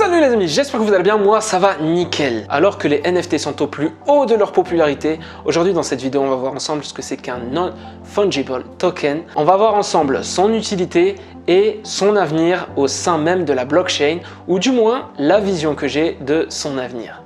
Salut les amis, j'espère que vous allez bien, moi ça va nickel. Alors que les NFT sont au plus haut de leur popularité, aujourd'hui dans cette vidéo on va voir ensemble ce que c'est qu'un non-fungible token. On va voir ensemble son utilité et son avenir au sein même de la blockchain, ou du moins la vision que j'ai de son avenir.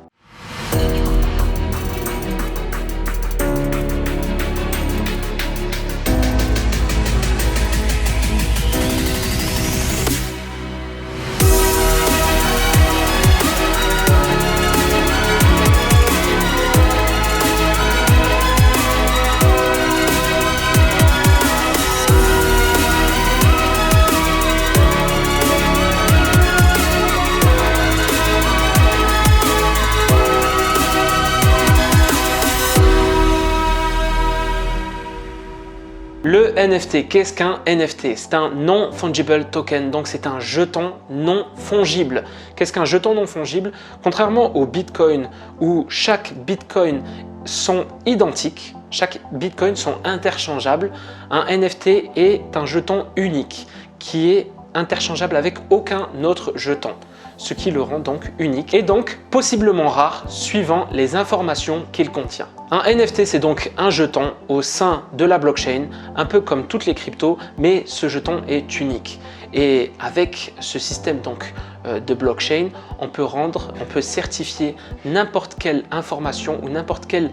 Le NFT, qu'est-ce qu'un NFT? C'est un non-fungible token, donc c'est un jeton non fongible. Qu'est-ce qu'un jeton non fongible? Contrairement au Bitcoin, où chaque Bitcoin sont identiques, chaque Bitcoin sont interchangeables, un NFT est un jeton unique qui est interchangeable avec aucun autre jeton, ce qui le rend donc unique et donc possiblement rare suivant les informations qu'il contient. Un NFT, c'est donc un jeton au sein de la blockchain, un peu comme toutes les cryptos, mais ce jeton est unique. Et avec ce système donc de blockchain, on peut certifier n'importe quelle information ou n'importe quel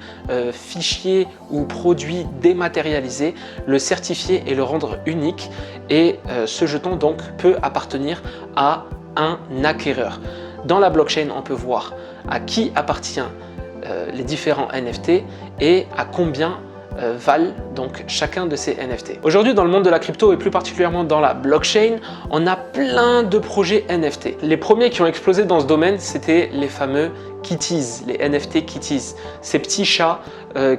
fichier ou produit dématérialisé, le certifier et le rendre unique. Et ce jeton donc peut appartenir à un acquéreur. Dans la blockchain, on peut voir à qui appartient les différents NFT et à combien valent donc chacun de ces NFT. Aujourd'hui, dans le monde de la crypto et plus particulièrement dans la blockchain, on a plein de projets NFT. Les premiers qui ont explosé dans ce domaine, c'était les fameux Kitties, les NFT Kitties, ces petits chats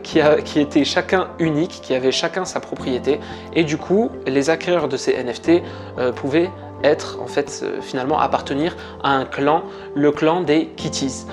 qui étaient chacun uniques, qui avaient chacun sa propriété, et du coup, les acquéreurs de ces NFT pouvaient être en fait finalement appartenir à un clan, le clan des Kitties.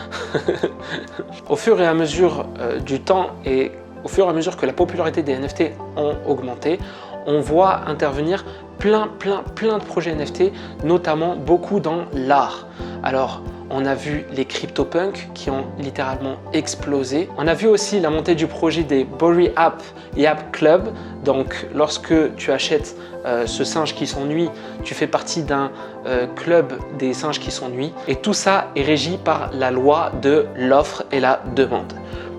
Au fur et à mesure du temps et au fur et à mesure que la popularité des NFT ont augmenté, on voit intervenir plein de projets NFT, notamment beaucoup dans l'art. Alors, on a vu les CryptoPunks qui ont littéralement explosé. On a vu aussi la montée du projet des Bored Ape et Ape Club. Donc, lorsque tu achètes ce singe qui s'ennuie, tu fais partie d'un club des singes qui s'ennuient. Et tout ça est régi par la loi de l'offre et la demande.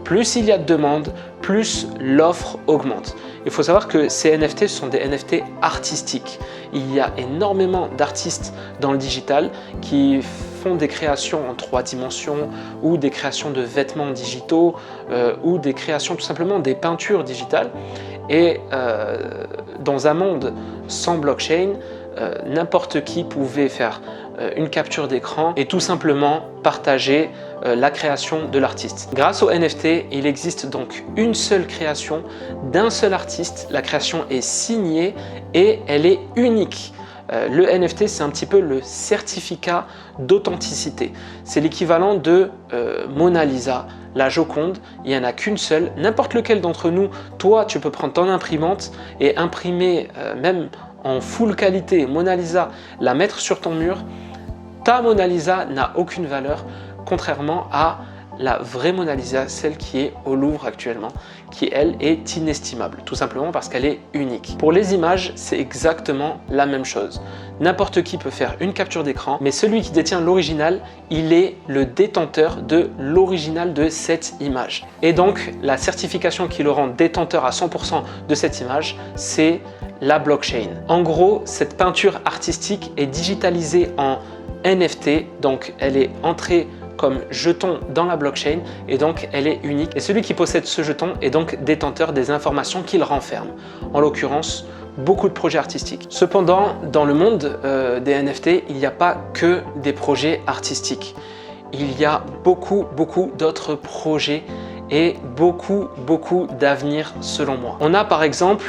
Plus il y a de demande, plus l'offre augmente. Il faut savoir que ces NFT sont des NFT artistiques. Il y a énormément d'artistes dans le digital qui font des créations en 3 dimensions ou des créations de vêtements digitaux ou des créations tout simplement des peintures digitales. Et dans un monde sans blockchain, n'importe qui pouvait faire une capture d'écran et tout simplement partager la création de l'artiste. Grâce au NFT, il existe donc une seule création d'un seul artiste. La création est signée et elle est unique. Le NFT, c'est un petit peu le certificat d'authenticité. C'est l'équivalent de Mona Lisa, la Joconde. Il n'y en a qu'une seule. N'importe lequel d'entre nous, toi, tu peux prendre ton imprimante et imprimer même en full qualité Mona Lisa, la mettre sur ton mur. Ta Mona Lisa n'a aucune valeur, contrairement à la vraie Mona Lisa, celle qui est au Louvre actuellement, qui elle est inestimable, tout simplement parce qu'elle est unique. Pour les images, c'est exactement la même chose. N'importe qui peut faire une capture d'écran, mais celui qui détient l'original, il est le détenteur de l'original de cette image. Et donc, la certification qui le rend détenteur à 100% de cette image, c'est la blockchain. En gros, cette peinture artistique est digitalisée en NFT, donc elle est entrée comme jeton dans la blockchain et donc elle est unique. Et celui qui possède ce jeton est donc détenteur des informations qu'il renferme. En l'occurrence, beaucoup de projets artistiques. Cependant, dans le monde des NFT, il n'y a pas que des projets artistiques. Il y a beaucoup d'autres projets et beaucoup d'avenir selon moi. On a par exemple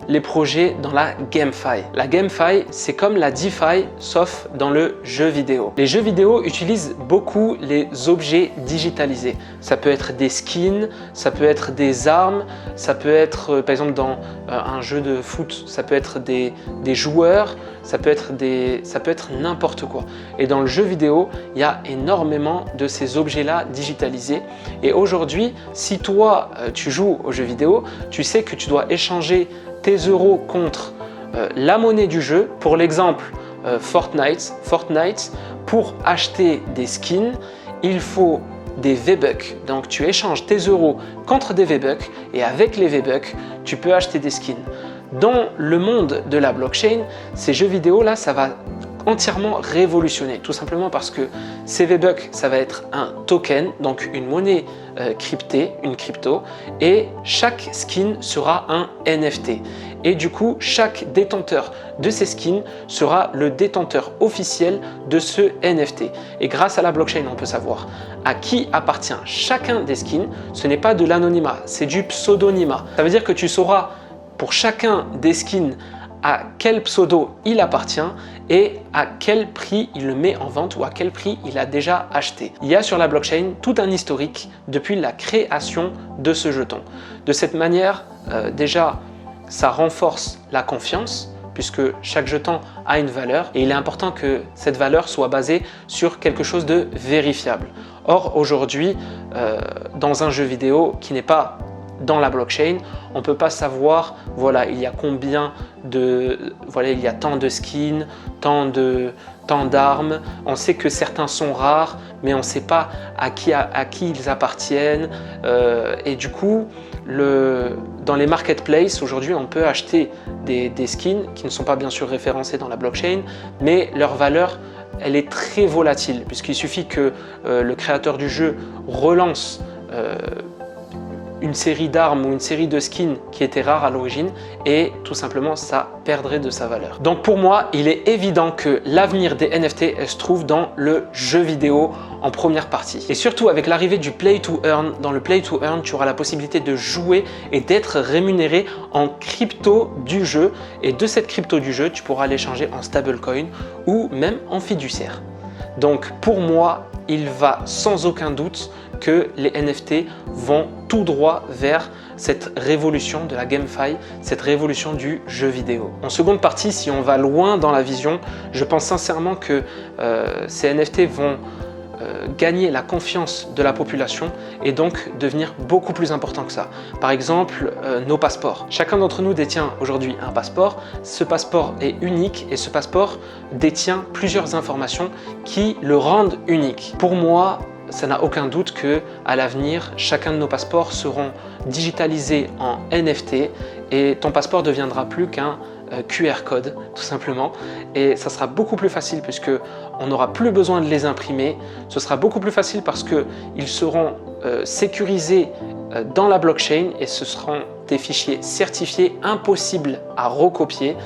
les projets dans la GameFi. La GameFi, c'est comme la DeFi, sauf dans le jeu vidéo. Les jeux vidéo utilisent beaucoup les objets digitalisés. Ça peut être des skins, ça peut être des armes, ça peut être, par exemple, dans un jeu de foot, ça peut être des joueurs, ça peut être n'importe quoi. Et dans le jeu vidéo, il y a énormément de ces objets-là digitalisés. Et aujourd'hui, si toi, tu joues aux jeux vidéo, tu sais que tu dois échanger tes euros contre la monnaie du jeu. Pour l'exemple, Fortnite, pour acheter des skins, il faut des V-Bucks. Donc tu échanges tes euros contre des V-Bucks et avec les V-Bucks, tu peux acheter des skins. Dans le monde de la blockchain, ces jeux vidéo là, ça va entièrement révolutionner, tout simplement parce que ces V-Bucks, ça va être un token, donc une monnaie cryptée, une crypto, et chaque skin sera un NFT. Et du coup, chaque détenteur de ces skins sera le détenteur officiel de ce NFT. Et grâce à la blockchain, on peut savoir à qui appartient chacun des skins. Ce n'est pas de l'anonymat, c'est du pseudonymat. Ça veut dire que tu sauras pour chacun des skins à quel pseudo il appartient et à quel prix il le met en vente ou à quel prix il a déjà acheté. Il y a sur la blockchain tout un historique depuis la création de ce jeton. De cette manière, déjà, ça renforce la confiance puisque chaque jeton a une valeur et il est important que cette valeur soit basée sur quelque chose de vérifiable. Or, aujourd'hui, dans un jeu vidéo qui n'est pas dans la blockchain, on ne peut pas savoir, voilà, il y a combien de, voilà, il y a tant de skins, tant d'armes. On sait que certains sont rares, mais on ne sait pas à qui ils appartiennent. Et du coup, dans les marketplaces, aujourd'hui, on peut acheter des skins qui ne sont pas bien sûr référencés dans la blockchain, mais leur valeur, elle est très volatile, puisqu'il suffit que le créateur du jeu relance une série d'armes ou une série de skins qui étaient rares à l'origine et tout simplement ça perdrait de sa valeur. Donc pour moi, il est évident que l'avenir des NFT se trouve dans le jeu vidéo en première partie. Et surtout avec l'arrivée du Play to Earn, dans le Play to Earn, tu auras la possibilité de jouer et d'être rémunéré en crypto du jeu. Et de cette crypto du jeu, tu pourras l'échanger en stablecoin ou même en fiduciaire. Donc pour moi, il va sans aucun doute que les NFT vont tout droit vers cette révolution de la GameFi, cette révolution du jeu vidéo. En seconde partie, si on va loin dans la vision, je pense sincèrement que ces NFT vont gagner la confiance de la population et donc devenir beaucoup plus important que ça. Par exemple, nos passeports. Chacun d'entre nous détient aujourd'hui un passeport. Ce passeport est unique et ce passeport détient plusieurs informations qui le rendent unique. Pour moi, ça n'a aucun doute que à l'avenir, chacun de nos passeports seront digitalisés en NFT et ton passeport ne deviendra plus qu'un QR code tout simplement et ça sera beaucoup plus facile puisque on n'aura plus besoin de les imprimer. Ce sera beaucoup plus facile parce qu'ils seront sécurisés dans la blockchain et ce seront des fichiers certifiés impossibles à recopier.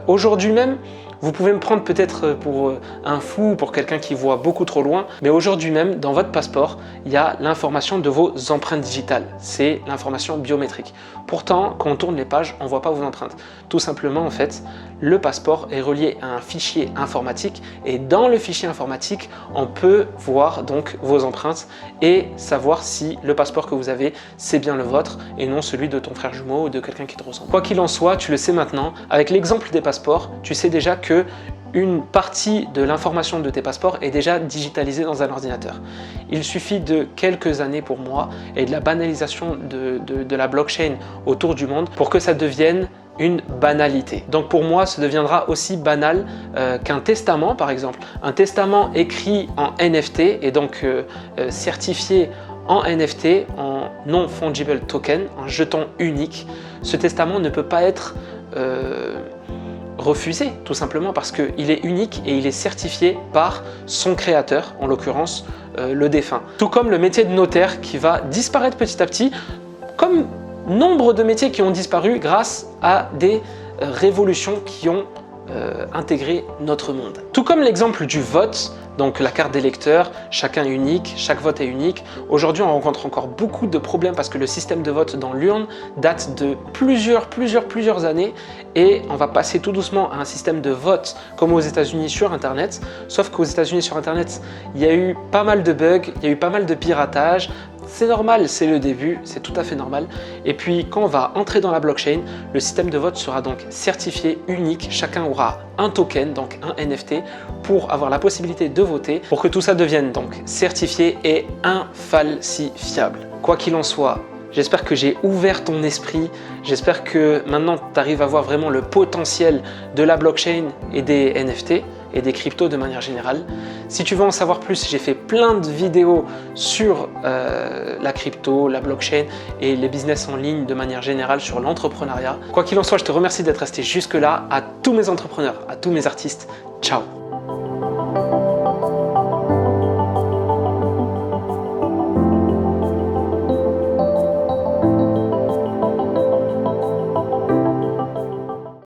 Aujourd'hui même, vous pouvez me prendre peut-être pour un fou, pour quelqu'un qui voit beaucoup trop loin, mais aujourd'hui même, dans votre passeport, il y a l'information de vos empreintes digitales. C'est l'information biométrique. Pourtant, quand on tourne les pages, on ne voit pas vos empreintes. Tout simplement, en fait, le passeport est relié à un fichier informatique et dans le fichier informatique, on peut voir donc vos empreintes et savoir si le passeport que vous avez, c'est bien le vôtre et non celui de ton frère jumeau ou de quelqu'un qui te ressemble. Quoi qu'il en soit, tu le sais maintenant, avec l'exemple des passeports, tu sais déjà que une partie de l'information de tes passeports est déjà digitalisée dans un ordinateur. Il suffit de quelques années pour moi et de la banalisation de la blockchain autour du monde pour que ça devienne une banalité. Donc pour moi, ça deviendra aussi banal qu'un testament par exemple. Un testament écrit en NFT et donc certifié en NFT, en non-fungible token, un jeton unique. Ce testament ne peut pas être refusé tout simplement parce qu'il est unique et il est certifié par son créateur, en l'occurrence le défunt. Tout comme le métier de notaire qui va disparaître petit à petit, comme nombre de métiers qui ont disparu grâce à des révolutions qui ont intégré notre monde. Tout comme l'exemple du vote, donc la carte d'électeur, chacun unique, chaque vote est unique. Aujourd'hui, on rencontre encore beaucoup de problèmes parce que le système de vote dans l'urne date de plusieurs années et on va passer tout doucement à un système de vote comme aux États-Unis sur Internet. Sauf qu'aux États-Unis sur Internet, il y a eu pas mal de bugs, il y a eu pas mal de piratage. C'est normal, c'est le début, c'est tout à fait normal. Et puis quand on va entrer dans la blockchain, le système de vote sera donc certifié, unique. Chacun aura un token, donc un NFT, pour avoir la possibilité de voter, pour que tout ça devienne donc certifié et infalsifiable. Quoi qu'il en soit, j'espère que j'ai ouvert ton esprit, j'espère que maintenant tu arrives à voir vraiment le potentiel de la blockchain et des NFT et des cryptos de manière générale. Si tu veux en savoir plus, j'ai fait plein de vidéos sur la crypto, la blockchain et les business en ligne de manière générale sur l'entrepreneuriat. Quoi qu'il en soit, je te remercie d'être resté jusque là. À tous mes entrepreneurs, à tous mes artistes, ciao!